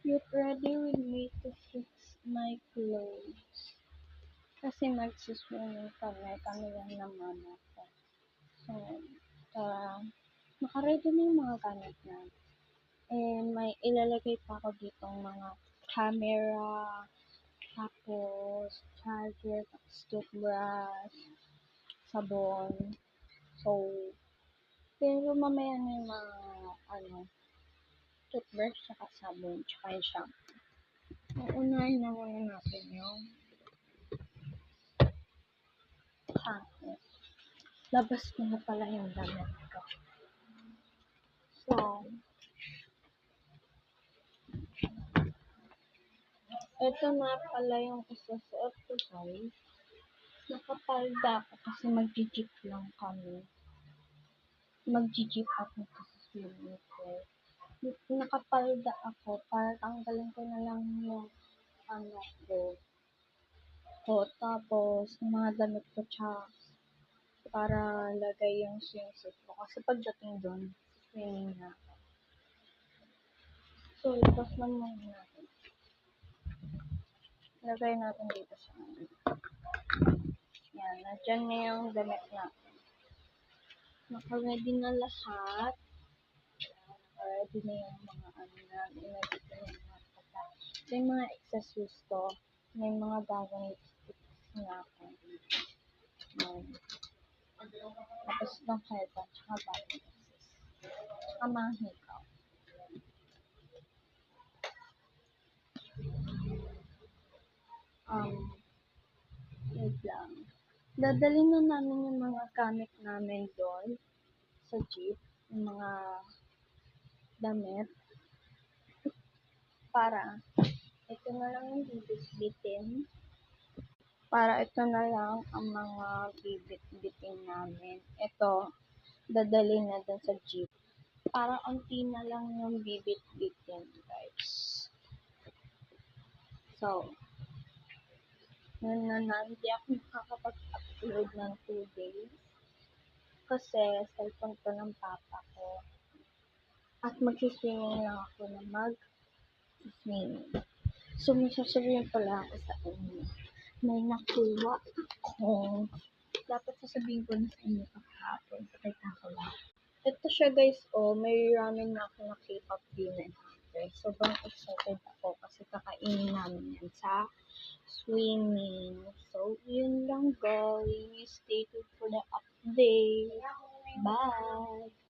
Get ready with me to fix my clothes. Kasi magsiswimming kami lang ng mama ko. So, nakaready na yung mga gamit na. May ilalagay pa ako ditong mga camera, tapos charger, tapos toothbrush, sabon. So, pero mamaya na yung mga, toothbrush, saka sabon, tsaka yung shampoo. Uunahin na muna natin yung shampoo. Labas ko na pala yung damit ko. So, ito na pala yung isusuot ko, guys. Nakapalda ako kasi mag-jeep lang kami. Mag-jeep ako kasi swimming pool. Nakapalda ako para tanggalin ko na lang yung ko. Tapos, mga damit ko para lagay yung swimsuit ko. Kasi pagdating doon, swimming na ako. So, labas na muna natin. Lagay natin dito sa yan, nandyan na yung damit natin. Naka-ready na lahat. Ready na yung mga natin. Ito yung mga accessories ko. May mga bagong lipsticks na ako. Tapos itong headband, tsaka bagong accessories. Tsaka mga hikaw. Wait lang. Dadalhin na namin yung mga gamit namin doon sa jeep. Yung mga damit. Para ito na lang yung bibit-bitin. Para ito na lang ang mga bibit-bitin namin. Ito, dadalhin na doon sa jeep. Para unti na lang yung bibit-bitin, guys. So, hindi ako nakakapag-upload ng 2 days. Kasi, cellphone ko ng papa ko. At magsiswimming lang ako na mag-swimming. So, may sasabihin pala ako sa inyo. May nakuha ako. Dapat sasabihin ko na sa inyo kahapon. Pakita ko lang. Ito siya, guys. May ramen na ako na K-pop dinner. Sobrang excited ako kasi kakainin namin yan sa swimming. So, yun lang, guys. Stay tuned for the update. Bye!